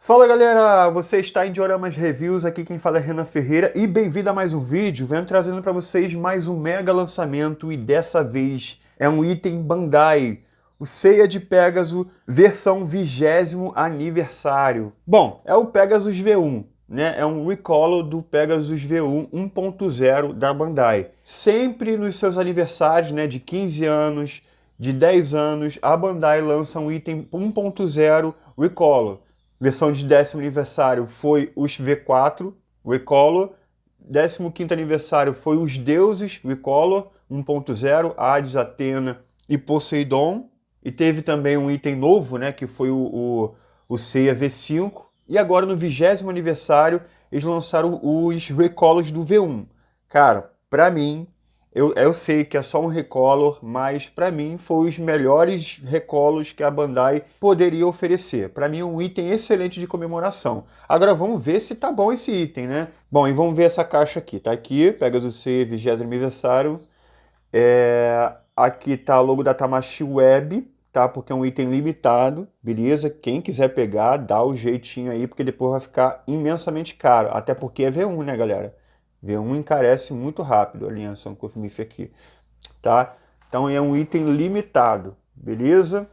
Fala galera, você está em Dioramas Reviews, aqui quem fala é Renan Ferreira e bem-vindo a mais um vídeo. Venho trazendo para vocês mais um mega lançamento e dessa vez é um item Bandai, o Seiya de Pegasus versão 20º aniversário. Bom, é o Pegasus V1, né? É um recall do Pegasus V1 1.0 da Bandai. Sempre nos seus aniversários, né, de 15 anos, de 10 anos, a Bandai lança um item 1.0 recall. Versão de 10º aniversário foi os V4 Recolor. 15º aniversário foi os Deuses Recolor 1.0, Hades, Athena e Poseidon. E teve também um item novo, né, que foi o Seiya V5. E agora no 20º aniversário eles lançaram os Recolors do V1. Cara, pra mim, eu sei que é só um recolor, mas para mim foi os melhores recolors que a Bandai poderia oferecer. Para mim é um item excelente de comemoração. Agora vamos ver se tá bom esse item, né? Bom, e vamos ver essa caixa aqui. Tá aqui, Pegasus Seiya 20º aniversário. Aqui tá o logo da Tamashii Web, tá? Porque é um item limitado, beleza? Quem quiser pegar, dá o jeitinho aí, porque depois vai ficar imensamente caro. Até porque é V1, né, galera? V1 encarece muito rápido a linha Sankofa aqui, tá? Então é um item limitado, beleza?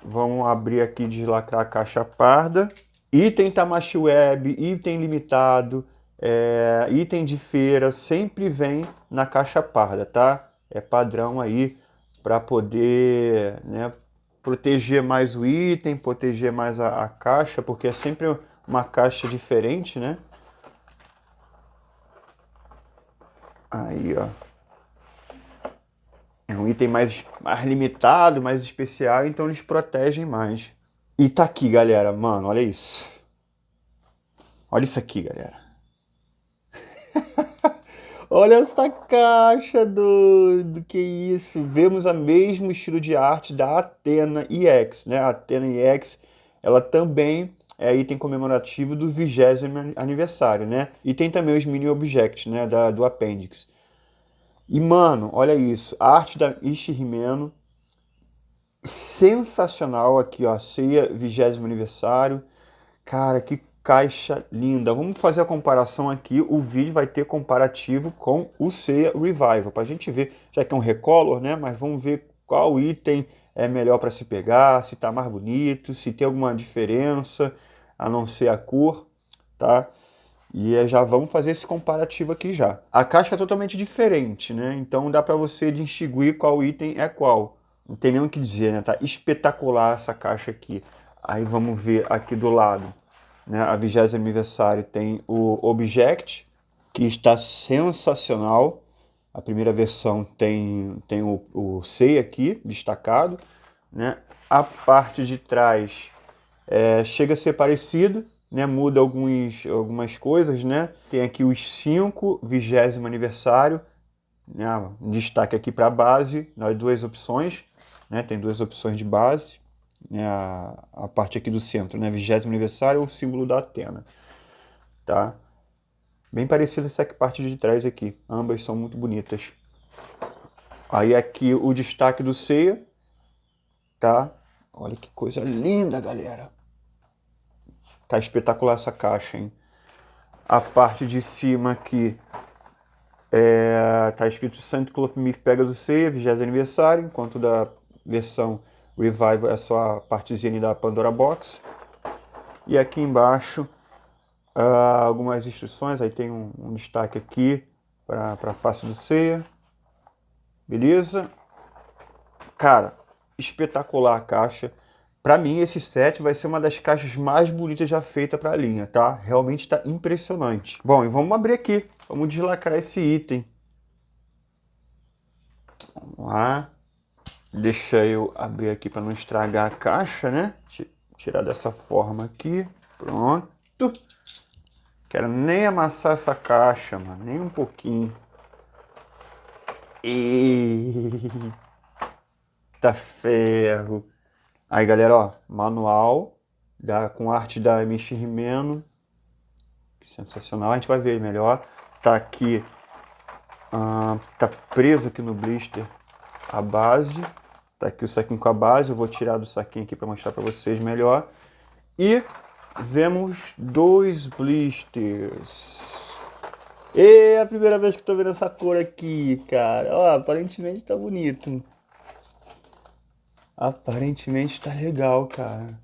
Vamos abrir aqui e deslacrar a caixa parda. Item Tamashii Web, item limitado, item de feira, sempre vem na caixa parda, tá? É padrão aí para poder, né, proteger mais o item, proteger mais a caixa, porque é sempre uma caixa diferente, né? Aí, ó. É um item mais limitado, mais especial, então eles protegem mais. E tá aqui, galera. Mano, olha isso. Olha isso aqui, galera. Olha essa caixa, doido. Que isso. Vemos o mesmo estilo de arte da Athena EX, né? A Athena EX, ela também é item comemorativo do 20º aniversário, né? E tem também os mini objects, né, do Appendix. E, mano, olha isso. A arte da Ishihimeno, sensacional aqui, ó. Seiya 20º aniversário. Cara, que caixa linda. Vamos fazer a comparação aqui. O vídeo vai ter comparativo com o Seiya Revival, pra gente ver, já que é um recolor, né? Mas vamos ver qual item é melhor para se pegar, se tá mais bonito, se tem alguma diferença, a não ser a cor, tá? E já vamos fazer esse comparativo aqui já. A caixa é totalmente diferente, né? Então dá para você distinguir qual item é qual. Não tem nem o que dizer, né? Tá espetacular essa caixa aqui. Aí vamos ver aqui do lado, né? A 20º aniversário tem o Object, que está sensacional. A primeira versão tem o Seiya aqui, destacado, né? A parte de trás chega a ser parecido, né? Muda algumas coisas, né? Tem aqui os 5 20º aniversário, né? Um destaque aqui para a base, nas duas opções, né? Tem duas opções de base, né? A parte aqui do centro, né? 20º aniversário, o símbolo da Athena, tá? Bem parecido essa parte de trás aqui, ambas são muito bonitas. Aí aqui o destaque do Seiya, tá? Olha que coisa linda, galera. Tá espetacular essa caixa, hein? A parte de cima aqui tá escrito St. Clothmith Pegasus Seiya, 20º aniversário, enquanto da versão Revival é só a partezinha da Pandora Box. E aqui embaixo algumas instruções, aí tem um destaque aqui para a face do Seiya. Beleza? Cara, espetacular a caixa. Para mim, esse set vai ser uma das caixas mais bonitas já feita para a linha, tá? Realmente está impressionante. Bom, e vamos abrir aqui. Vamos deslacrar esse item. Vamos lá. Deixa eu abrir aqui para não estragar a caixa, né? Tirar dessa forma aqui. Pronto. Quero nem amassar essa caixa, mano. Nem um pouquinho. Eita ferro. Aí, galera, ó, manual com arte da Ishihimeno. Sensacional, a gente vai ver melhor. Tá aqui, tá preso aqui no blister a base. Tá aqui o saquinho com a base, eu vou tirar do saquinho aqui para mostrar para vocês melhor. E vemos 2 blisters. E é a primeira vez que tô vendo essa cor aqui, cara. Ó, aparentemente tá bonito. Aparentemente tá legal, cara.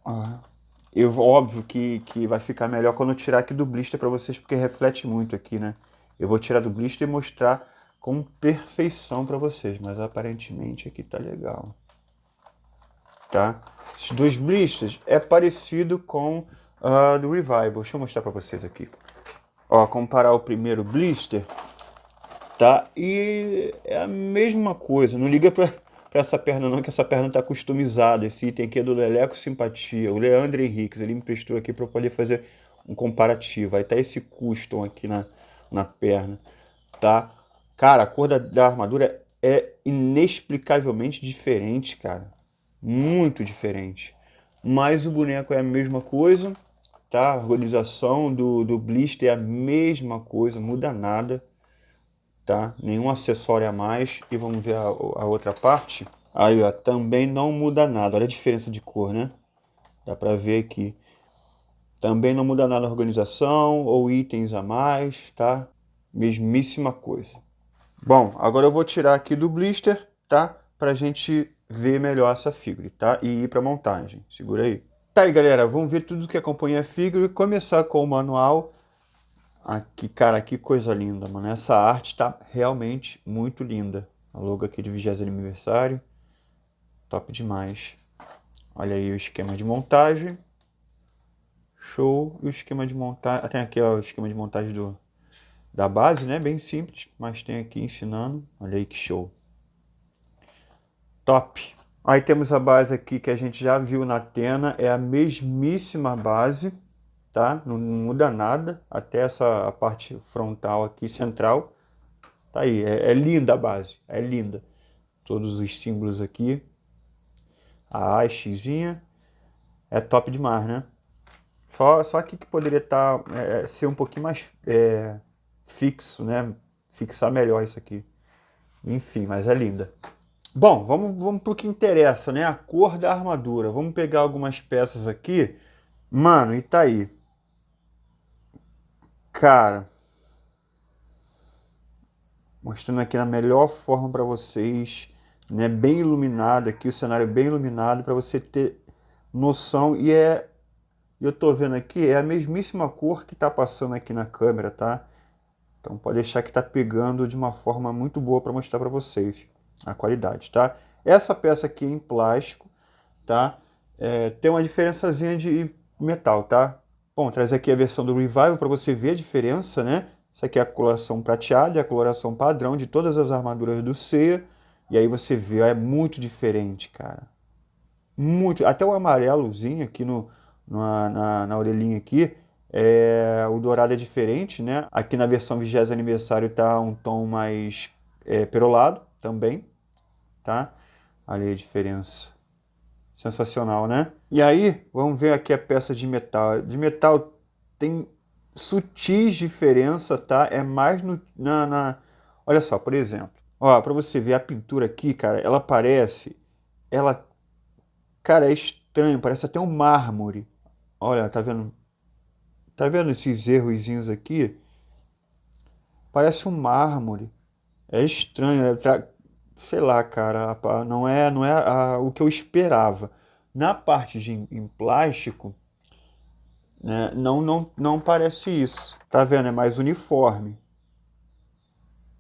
Ó. Óbvio que vai ficar melhor quando eu tirar aqui do blister pra vocês, porque reflete muito aqui, né? Eu vou tirar do blister e mostrar com perfeição pra vocês, mas aparentemente aqui tá legal. Tá? Esses 2 blisters é parecido com do Revival. Deixa eu mostrar pra vocês aqui. Ó, comparar o primeiro blister, tá? E é a mesma coisa. Não liga pra essa perna não, que essa perna tá customizada. Esse item aqui é do Leleco Simpatia. O Leandro Henriques, ele me emprestou aqui pra eu poder fazer um comparativo. Aí tá esse custom aqui na perna, tá? Cara, a cor da armadura é inexplicavelmente diferente, cara. Muito diferente. Mas o boneco é a mesma coisa, tá? A organização do blister é a mesma coisa, muda nada, tá? Nenhum acessório a mais. E vamos ver a outra parte. Aí, ó, também não muda nada. Olha a diferença de cor, né? Dá pra ver aqui. Também não muda nada a organização ou itens a mais, tá? Mesmíssima coisa. Bom, agora eu vou tirar aqui do blister, tá? Pra gente ver melhor essa figure, tá? E ir pra montagem. Segura aí. Tá aí, galera. Vamos ver tudo que acompanha a figure. Começar com o manual. Aqui, cara, que coisa linda, mano. Essa arte tá realmente muito linda. A logo aqui de 20º aniversário. Top demais. Olha aí o esquema de montagem. Show. E o esquema de montagem... Tem aqui ó, o esquema de montagem da base, né? Bem simples, mas tem aqui ensinando. Olha aí que show. Top. Aí temos a base aqui que a gente já viu na Athena. É a mesmíssima base, tá? Não muda nada. Até a parte frontal aqui, central. Tá aí. É linda a base. É linda. Todos os símbolos aqui. A hastezinha. É top demais, né? Só aqui que poderia ser um pouquinho mais fixo, né? Fixar melhor isso aqui. Enfim, mas é linda. Bom, vamos pro que interessa, né? A cor da armadura. Vamos pegar algumas peças aqui. Mano, e tá aí. Cara, mostrando aqui na melhor forma para vocês, né? Bem iluminado aqui, o cenário bem iluminado para você ter noção. Eu tô vendo aqui, é a mesmíssima cor que tá passando aqui na câmera, tá? Então pode deixar que tá pegando de uma forma muito boa para mostrar para vocês a qualidade, tá? Essa peça aqui é em plástico, tá? Tem uma diferençazinha de metal, tá? Bom, traz aqui a versão do Revival para você ver a diferença, né? Isso aqui é a coloração prateada e a coloração padrão de todas as armaduras do Seiya. E aí você vê, é muito diferente, cara. Muito. Até o amarelozinho aqui na orelhinha aqui, o dourado é diferente, né? Aqui na versão 20º aniversário tá um tom mais perolado também, tá? Olha aí a diferença. Sensacional, né? E aí, vamos ver aqui a peça de metal. De metal tem sutis diferença, tá? É mais Olha só, por exemplo. Ó, pra você ver a pintura aqui, cara, ela parece... Ela... Cara, é estranho, parece até um mármore. Olha, tá vendo? Tá vendo esses errozinhos aqui? Parece um mármore. É estranho, sei lá, cara, não é o que eu esperava. Na parte em plástico, né, não parece isso. Tá vendo? É mais uniforme,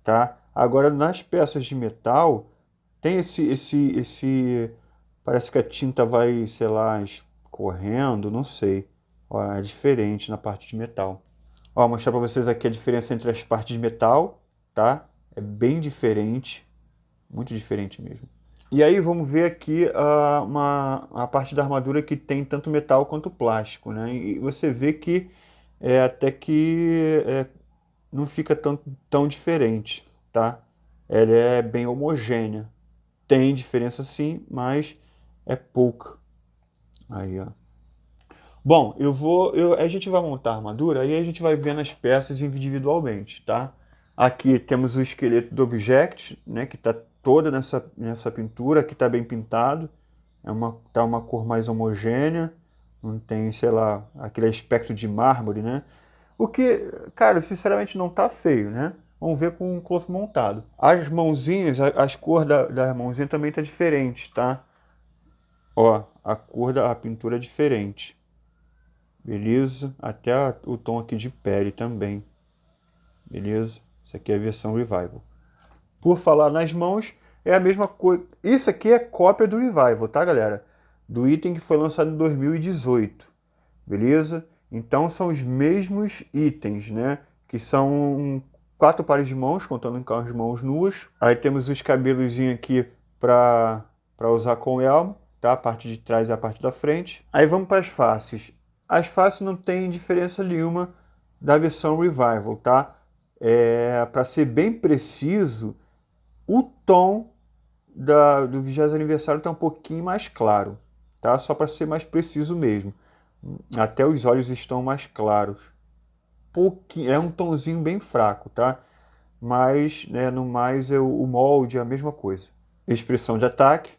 tá? Agora nas peças de metal tem parece que a tinta vai, sei lá, escorrendo, não sei. Ó, é diferente na parte de metal. Ó, vou mostrar para vocês aqui a diferença entre as partes de metal, tá? É bem diferente, muito diferente mesmo. E aí vamos ver aqui a parte da armadura que tem tanto metal quanto plástico, né? E você vê que até que não fica tão diferente, tá? Ela é bem homogênea. Tem diferença sim, mas é pouca. Aí, ó. Bom, a gente vai montar a armadura e a gente vai vendo as peças individualmente, tá? Aqui temos o esqueleto do Object, né, que está toda nessa pintura, que está bem pintado. tá uma cor mais homogênea, não tem, sei lá, aquele aspecto de mármore, né? O que, cara, sinceramente não tá feio, né? Vamos ver com o cloth montado. As mãozinhas, as cores das mãozinhas também tá diferente, tá? Ó, a cor da pintura é diferente. Beleza? Até o tom aqui de pele também. Beleza? Isso aqui é a versão Revival. Por falar nas mãos, é a mesma coisa. Isso aqui é cópia do Revival, tá, galera? Do item que foi lançado em 2018. Beleza? Então são os mesmos itens, né? Que são 4 pares de mãos, contando com as mãos nuas. Aí temos os cabelozinhos aqui para usar com o elmo, tá? A parte de trás e a parte da frente. Aí vamos para as faces. As faces não tem diferença nenhuma da versão Revival, tá? Para ser bem preciso, o tom do 20º aniversário está um pouquinho mais claro, tá? Só para ser mais preciso mesmo. Até os olhos estão mais claros. Pouquinho, é um tomzinho bem fraco, tá? Mas, né, no mais, o molde é a mesma coisa. Expressão de ataque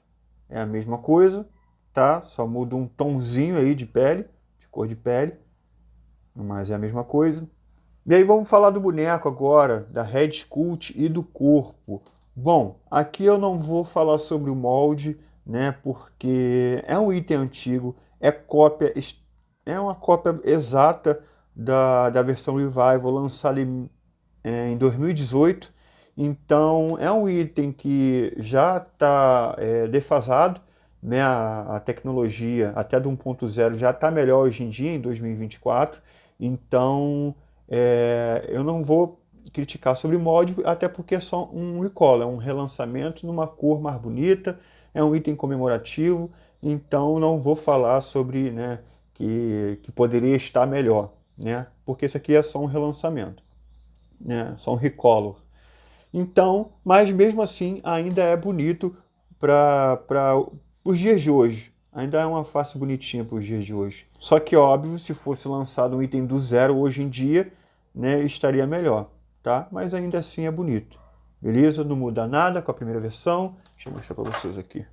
é a mesma coisa, tá? Só muda um tomzinho aí de pele, de cor de pele, mas é a mesma coisa. E aí vamos falar do boneco agora, da head sculpt e do corpo. Bom, aqui eu não vou falar sobre o molde, né? Porque é um item antigo, é uma cópia exata da versão Revival lançada em 2018. Então é um item que já está defasado, né? A tecnologia até do 1.0 já está melhor hoje em dia, em 2024. Então eu não vou criticar sobre mod, até porque é só um recall, é um relançamento numa cor mais bonita, é um item comemorativo, então não vou falar sobre, né, que poderia estar melhor, né, porque isso aqui é só um relançamento, né, só um recolor. Então, mas mesmo assim ainda é bonito para os dias de hoje. Ainda é uma face bonitinha para os dias de hoje. Só que, óbvio, se fosse lançado um item do zero hoje em dia, né, estaria melhor, tá? Mas ainda assim é bonito. Beleza? Não muda nada com a primeira versão. Deixa eu mostrar para vocês aqui.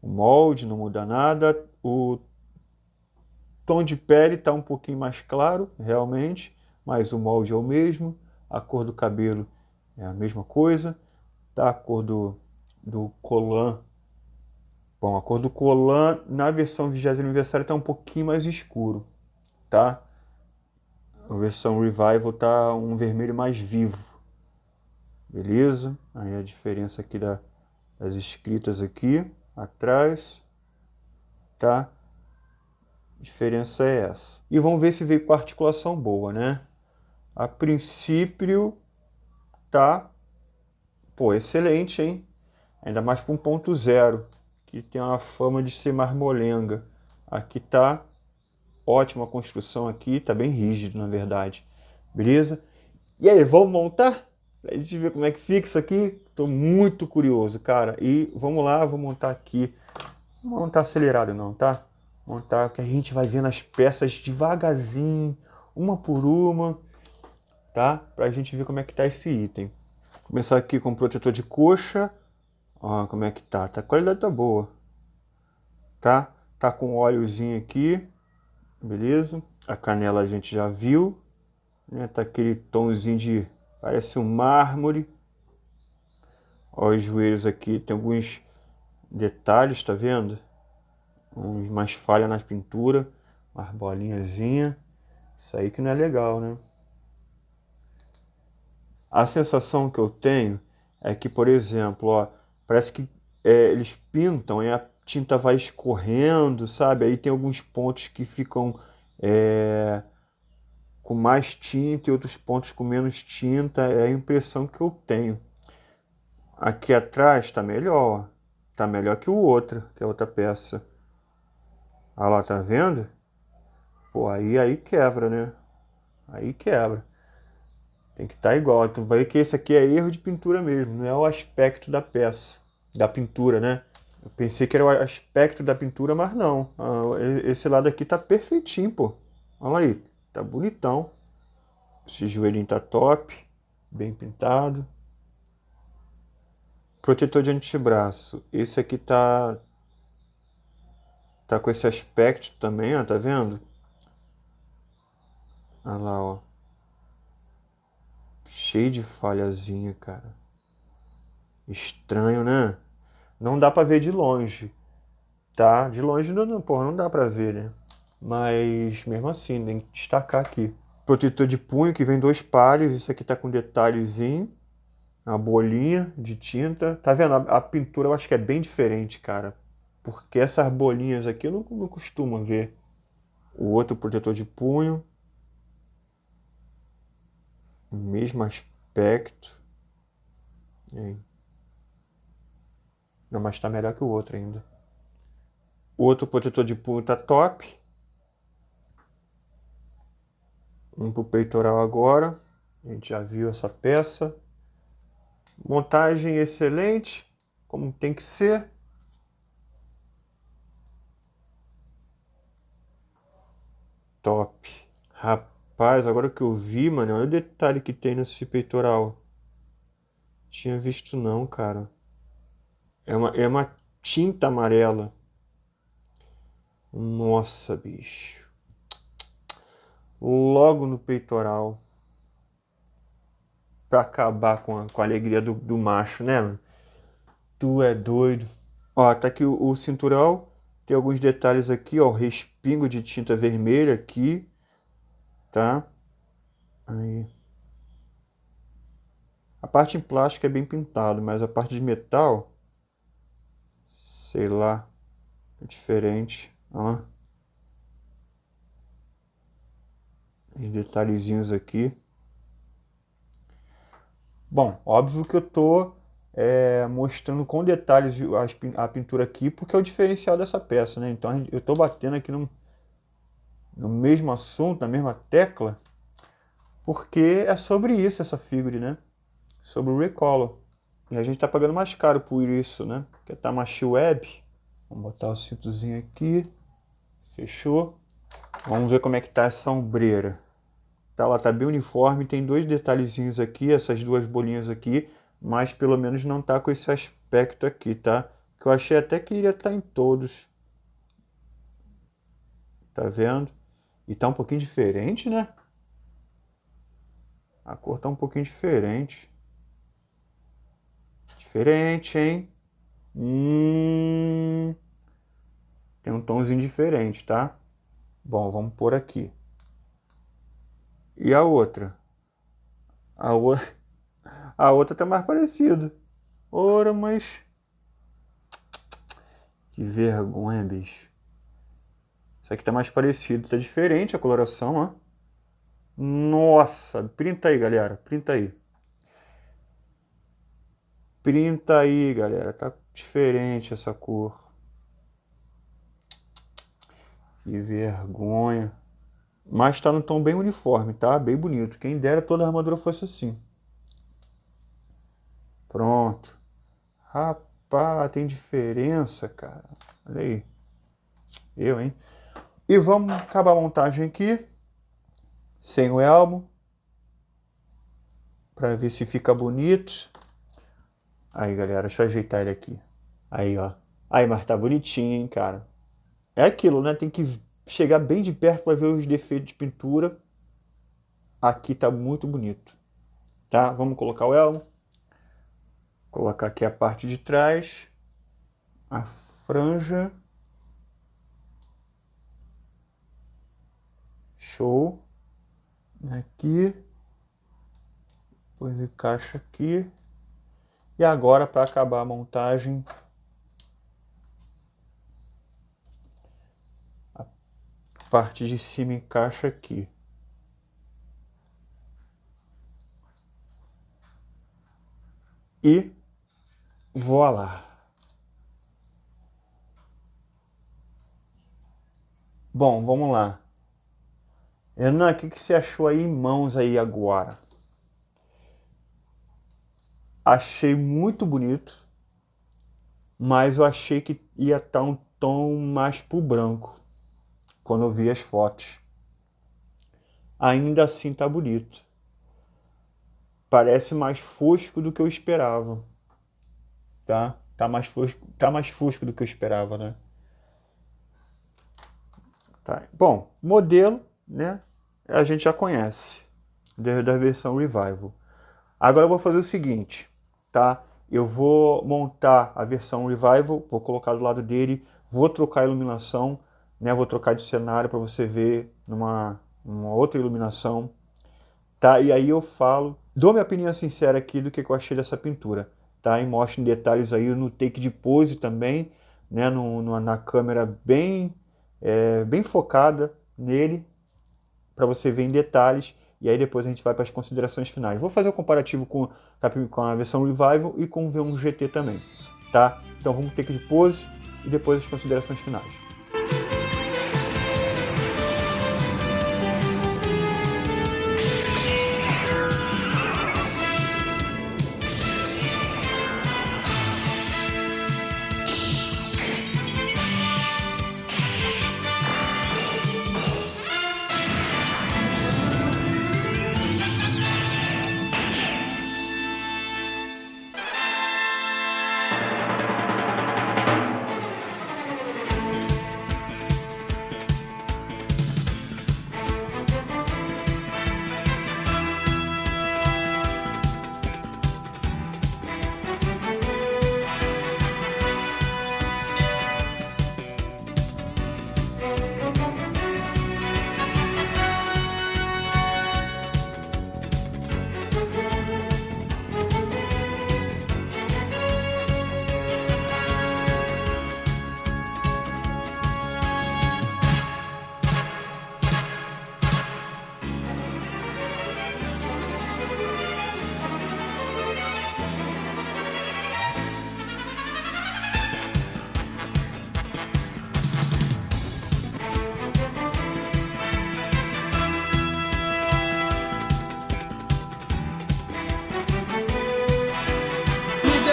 O molde não muda nada. O tom de pele está um pouquinho mais claro, realmente, mas o molde é o mesmo. A cor do cabelo é a mesma coisa. Tá? A cor do colan. Bom, a cor do colan na versão 20º aniversário está um pouquinho mais escuro, tá? A versão Revival tá um vermelho mais vivo. Beleza? Aí a diferença aqui das escritas aqui atrás, tá? A diferença é essa. E vamos ver se veio com articulação boa, né? A princípio tá, pô, excelente, hein? Ainda mais para 1.0, que tem uma fama de ser mais molenga. Aqui tá ótima a construção aqui, tá bem rígido, na verdade. Beleza? E aí, vamos montar? Pra gente ver como é que fica isso aqui. Tô muito curioso, cara. E vamos lá, vou montar aqui. Não vou montar acelerado não, tá? Montar que a gente vai vendo as peças devagarzinho, uma por uma, tá? Pra gente ver como é que tá esse item. Começar aqui com o protetor de coxa. Ó, como é que tá? A qualidade tá boa, tá? Tá com óleozinho aqui, beleza? A canela a gente já viu, né? Tá aquele tomzinho de, parece um mármore. Ó, os joelhos aqui tem alguns detalhes, tá vendo? Mais falha na pintura, umas bolinhazinhas. Isso aí que não é legal, né? A sensação que eu tenho é que, por exemplo, ó, parece que eles pintam e a tinta vai escorrendo, sabe? Aí tem alguns pontos que ficam com mais tinta e outros pontos com menos tinta. É a impressão que eu tenho. Aqui atrás tá melhor. Tá melhor que o outro, que é outra peça. Olha lá, tá vendo? Pô, aí quebra, né? Aí quebra. Tem que estar igual. Tu vai ver que esse aqui é erro de pintura mesmo, não é o aspecto da peça, da pintura, né? Eu pensei que era o aspecto da pintura, mas não. Ah, esse lado aqui tá perfeitinho, pô. Olha aí, tá bonitão. Esse joelhinho tá top, bem pintado. Protetor de antebraço. Esse aqui tá Tá com esse aspecto também, ó, tá vendo? Olha lá, ó. Cheio de falhazinha, cara. Estranho, né? Não dá pra ver de longe, tá? De longe não, porra, não dá pra ver, né? Mas mesmo assim, tem que destacar aqui. Protetor de punho que vem 2 pares. Isso aqui tá com detalhezinho. Uma bolinha de tinta. Tá vendo? A pintura eu acho que é bem diferente, cara. Porque essas bolinhas aqui eu não costumo ver. O outro protetor de punho. Mesmo aspecto. Aí. Não, mas tá melhor que o outro ainda. O outro protetor de punho tá top. Vamos pro peitoral agora. A gente já viu essa peça. Montagem excelente, como tem que ser. Top. Rapaz, agora que eu vi, mano, olha o detalhe que tem nesse peitoral. Tinha visto não, cara. É uma tinta amarela. Nossa, bicho. Logo no peitoral. Pra acabar com a alegria do macho, né, mano? Tu é doido. Ó, tá aqui o cinturão. Tem alguns detalhes aqui, ó. Respingo de tinta vermelha aqui, tá? Aí. A parte em plástico é bem pintado, mas a parte de metal, sei lá, é diferente. Ó, os detalhezinhos aqui. Bom, óbvio que eu tô mostrando com detalhes a pintura aqui, porque é o diferencial dessa peça, né? Então eu tô batendo aqui no mesmo assunto, na mesma tecla, porque é sobre isso essa figure, né? Sobre o Recolor. E a gente tá pagando mais caro por isso, né? Porque tá Tamashii Web. Vamos botar o cintozinho aqui. Fechou. Vamos ver como é que tá essa ombreira. Tá, ela tá bem uniforme, tem 2 detalhezinhos aqui, essas 2 bolinhas aqui, mas pelo menos não tá com esse aspecto aqui, tá? Que eu achei até que iria estar em todos. Tá vendo? E tá um pouquinho diferente, né? A cor tá um pouquinho diferente. Diferente, hein? Tem um tomzinho diferente, tá? Bom, vamos por aqui. E a outra? A, o... a outra tá mais parecida. Ora, mas... Que vergonha, bicho. Isso aqui tá mais parecido, tá diferente a coloração, ó. Nossa, printa aí, galera, printa aí. Printa aí, galera, tá diferente essa cor. Que vergonha. Mas tá no tom bem uniforme, tá? Bem bonito. Quem dera toda a armadura fosse assim. Pronto. Rapaz, tem diferença, cara. Olha aí. Eu, hein? E vamos acabar a montagem aqui. Sem o elmo. Pra ver se fica bonito. Aí, galera, deixa eu ajeitar ele aqui. Aí, ó. Aí, mas tá bonitinho, hein, cara. É aquilo, né? Tem que chegar bem de perto para ver os defeitos de pintura. Aqui tá muito bonito, tá? Vamos colocar o elmo. Colocar aqui a parte de trás. A franja. Show. Aqui. Depois encaixa aqui. E agora, para acabar a montagem, a parte de cima encaixa aqui. E voilá. Bom, vamos lá. Renan, o que você achou aí em mãos aí agora? Achei muito bonito, mas eu achei que ia estar um tom mais pro branco quando eu vi as fotos. Ainda assim tá bonito. Parece mais fosco do que eu esperava, tá? Tá mais fosco do que eu esperava, né? Tá? Bom, modelo, né, a gente já conhece, desde a versão Revival. Agora eu vou fazer o seguinte, tá? Eu vou montar a versão Revival, vou colocar do lado dele, vou trocar a iluminação, né? Vou trocar de cenário para você ver numa outra iluminação, tá? E aí eu falo, dou minha opinião sincera aqui do que eu achei dessa pintura, tá? E mostro em detalhes aí no take de pose também, né? Na câmera bem focada nele, para você ver em detalhes. E aí depois a gente vai para as considerações finais. Vou fazer o comparativo com a versão Revival e com o V1 GT também, tá? Então vamos ter que de pose e depois as considerações finais.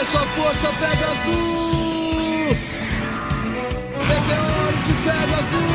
Sua força, pega azul! Meteoro de pega azul!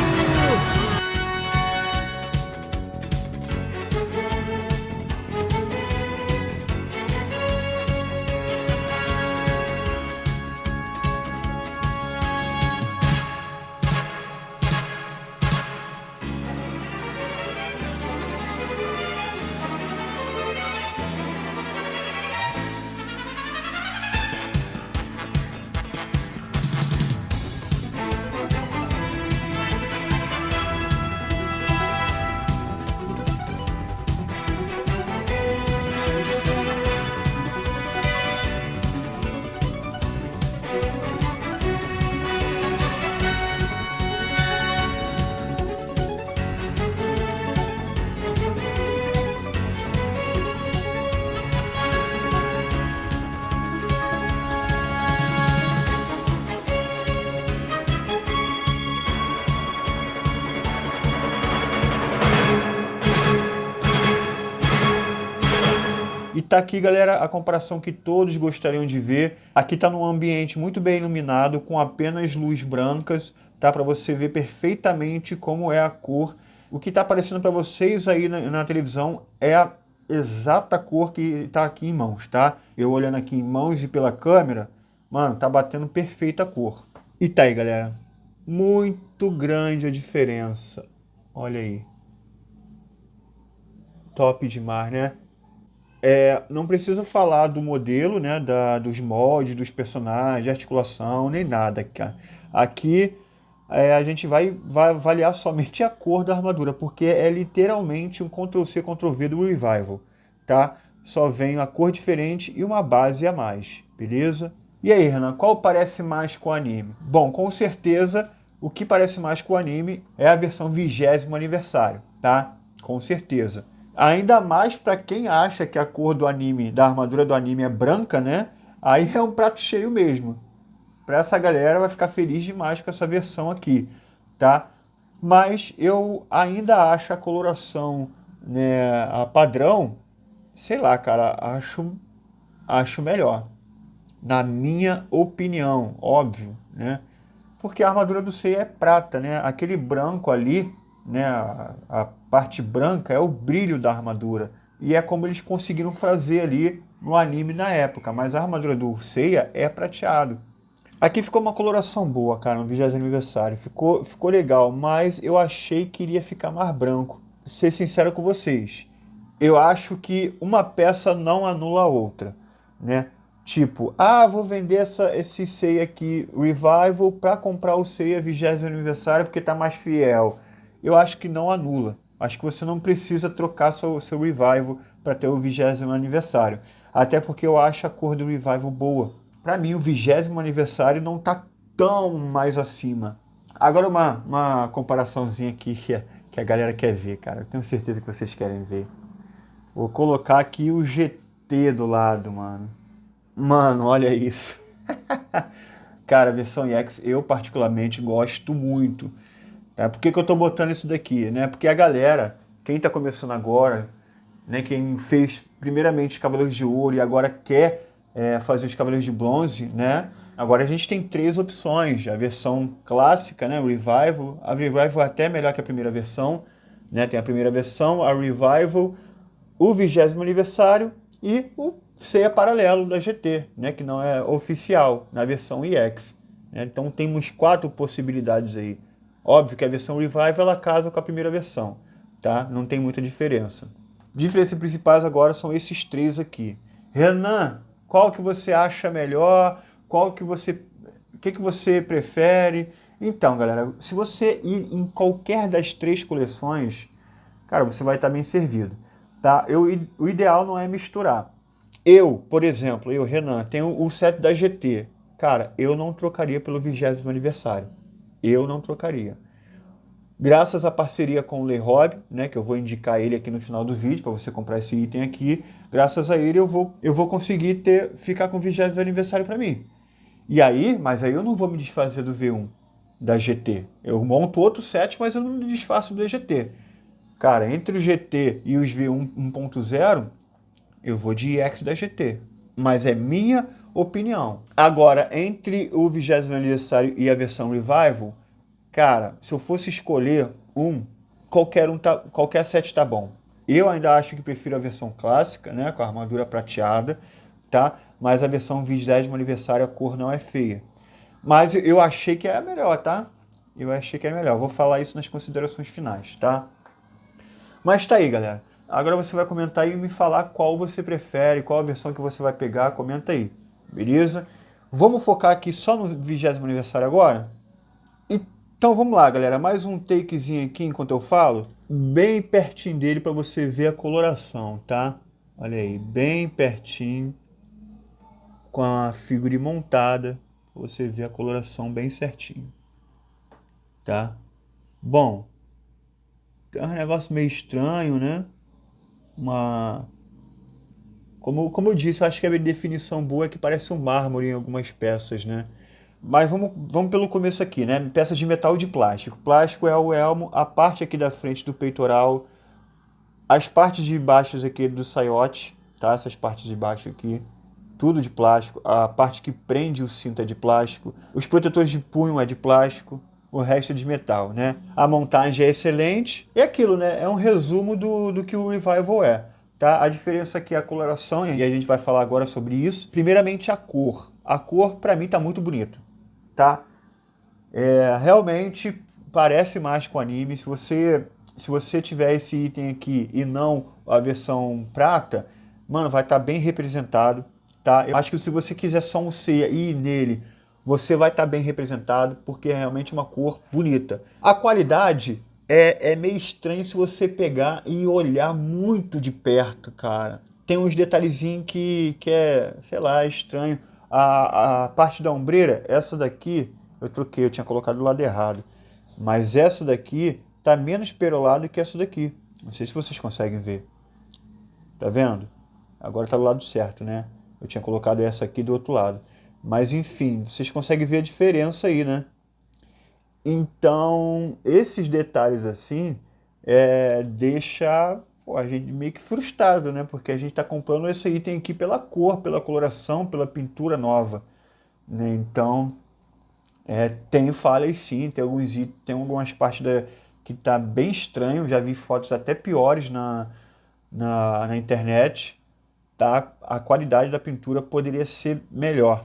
E tá aqui, galera, a comparação que todos gostariam de ver. Aqui tá num ambiente muito bem iluminado, com apenas luz brancas, tá? Para você ver perfeitamente como é a cor. O que tá aparecendo para vocês aí na televisão é a exata cor que tá aqui em mãos, tá? Eu olhando aqui em mãos e pela câmera, mano, tá batendo perfeita cor. E tá aí, galera. Muito grande a diferença. Olha aí. Top demais, né? Não preciso falar do modelo, né, dos moldes, dos personagens, de articulação, nem nada, cara. Aqui a gente vai avaliar somente a cor da armadura, porque é literalmente um Ctrl+C, Ctrl+V do Revival, tá? Só vem a cor diferente e uma base a mais, beleza? E aí, Renan, qual parece mais com o anime? Bom, com certeza, o que parece mais com o anime é a versão 20º aniversário, tá? Com certeza. Ainda mais para quem acha que a cor do anime, da armadura do anime é branca, né? Aí é um prato cheio mesmo. Para essa galera vai ficar feliz demais com essa versão aqui, tá? Mas eu ainda acho a coloração, né, a padrão, sei lá, cara, acho melhor. Na minha opinião, óbvio, né? Porque a armadura do Seiya é prata, né? Aquele branco ali, né, a parte branca é o brilho da armadura. E é como eles conseguiram fazer ali no anime na época. Mas a armadura do Seiya é prateado. Aqui ficou uma coloração boa, cara, no 20º aniversário. Ficou legal, mas eu achei que iria ficar mais branco. Ser sincero com vocês, eu acho que uma peça não anula a outra, né? Tipo, vou vender esse Seiya aqui, Revival, para comprar o Seiya 20º aniversário porque tá mais fiel. Eu acho que não anula. Acho que você não precisa trocar seu Revival para ter o 20º aniversário. Até porque eu acho a cor do Revival boa. Para mim, o 20º aniversário não tá tão mais acima. Agora uma comparaçãozinha aqui que a galera quer ver, cara. Eu tenho certeza que vocês querem ver. Vou colocar aqui o GT do lado, mano. Mano, olha isso. Cara, a versão EX eu particularmente gosto muito. Tá? Por que eu tô botando isso daqui? Né? Porque a galera, quem tá começando agora, né, quem fez primeiramente os Cavaleiros de Ouro e agora quer fazer os Cavaleiros de Bronze, né? Agora a gente tem 3 opções. A versão clássica, né, o Revival. A Revival é até melhor que a primeira versão. Né? Tem a primeira versão, a Revival, o 20º aniversário e o Seiya paralelo da GT, né, que não é oficial, na versão EX. Né? Então temos 4 possibilidades aí. Óbvio que a versão Revival ela casa com a primeira versão, tá? Não tem muita diferença. Diferenças principais agora são esses 3 aqui. Renan, qual que você acha melhor? O que você prefere? Então, galera, se você ir em qualquer das 3 coleções, cara, você vai estar bem servido. Tá? O ideal não é misturar. Por exemplo, Renan, tenho o set da GT. Cara, eu não trocaria pelo 20º aniversário. Eu não trocaria. Graças à parceria com o Leroy, né, que eu vou indicar ele aqui no final do vídeo para você comprar esse item aqui. Graças a ele eu vou conseguir ficar com o 20º aniversário para mim. Mas aí eu não vou me desfazer do V1 da GT. Eu monto outro set, mas eu não me desfaço do GT. Cara, entre o GT e os V1 1.0, eu vou de EX da GT. Mas é minha opinião. Agora, entre o 20º aniversário e a versão Revival, cara, se eu fosse escolher qualquer set tá bom. Eu ainda acho que prefiro a versão clássica, né, com a armadura prateada, tá? Mas a versão 20º aniversário, a cor não é feia. Mas eu achei que é a melhor, tá? Eu achei que é a melhor. Vou falar isso nas considerações finais, tá? Mas tá aí, galera. Agora você vai comentar aí e me falar qual você prefere, qual a versão que você vai pegar. Comenta aí, beleza? Vamos focar aqui só no 20º aniversário agora? Então vamos lá, galera. Mais um takezinho aqui enquanto eu falo. Bem pertinho dele para você ver a coloração, tá? Olha aí, bem pertinho. Com a figura montada. Você vê a coloração bem certinho. Tá? Bom. É um negócio meio estranho, né? Como eu disse, eu acho que a definição boa é que parece um mármore em algumas peças, né? Mas vamos pelo começo aqui, né? Peças de metal e de plástico. Plástico é o elmo, a parte aqui da frente do peitoral, as partes de baixo aqui do saiote, tá? Essas partes de baixo aqui, tudo de plástico. A parte que prende o cinto é de plástico. Os protetores de punho é de plástico. O resto é de metal, né? A montagem é excelente. E aquilo, né? É um resumo do que o Revival é, tá? A diferença aqui é a coloração, e a gente vai falar agora sobre isso. Primeiramente, a cor. A cor, pra mim, tá muito bonita, tá? Realmente parece mais com anime. Se você tiver esse item aqui e não a versão prata, mano, vai estar bem representado, tá? Eu acho que se você quiser só um Seiya e ir nele, você vai estar bem representado, porque é realmente uma cor bonita. A qualidade é meio estranho se você pegar e olhar muito de perto, cara. Tem uns detalhezinhos que é, sei lá, estranho. A parte da ombreira, essa daqui, eu troquei, eu tinha colocado do lado errado. Mas essa daqui tá menos perolada que essa daqui. Não sei se vocês conseguem ver. Tá vendo? Agora tá do lado certo, né? Eu tinha colocado essa aqui do outro lado. Mas enfim, vocês conseguem ver a diferença aí, né? Então, esses detalhes assim, deixa a gente meio que frustrado, né? Porque a gente tá comprando esse item aqui pela cor, pela coloração, pela pintura nova, né? Então, tem falhas sim, tem algumas partes que tá bem estranho, já vi fotos até piores na internet, tá? A qualidade da pintura poderia ser melhor,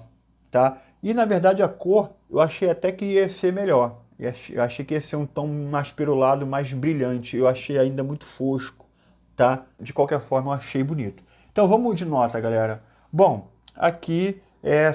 tá? E na verdade a cor eu achei até que ia ser melhor. Eu achei que ia ser um tom mais perolado, mais brilhante. Eu achei ainda muito fosco, tá? De qualquer forma eu achei bonito. Então vamos de nota, galera. Bom, aqui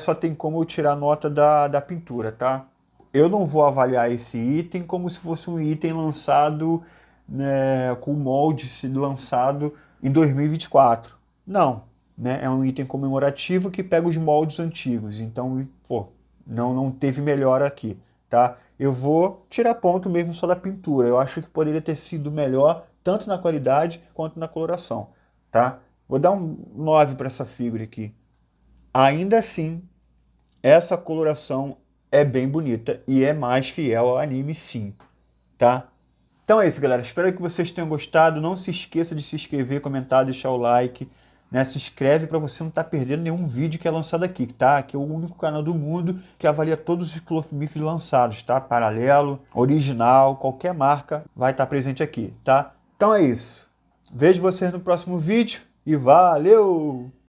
só tem como eu tirar nota da pintura, tá? Eu não vou avaliar esse item como se fosse um item lançado, né, com molde lançado em 2024. Não, né? É um item comemorativo que pega os moldes antigos. Então, pô, não teve melhor aqui, tá? Eu vou tirar ponto mesmo só da pintura. Eu acho que poderia ter sido melhor tanto na qualidade quanto na coloração, tá? Vou dar um 9 para essa figura aqui. Ainda assim, essa coloração é bem bonita e é mais fiel ao anime, sim, tá? Então é isso, galera. Espero que vocês tenham gostado. Não se esqueça de se inscrever, comentar, deixar o like, né? Se inscreve para você não estar perdendo nenhum vídeo que é lançado aqui, tá? Aqui é o único canal do mundo que avalia todos os Cloverleaf lançados, tá? Paralelo, original, qualquer marca vai estar presente aqui, tá? Então é isso. Vejo vocês no próximo vídeo e valeu!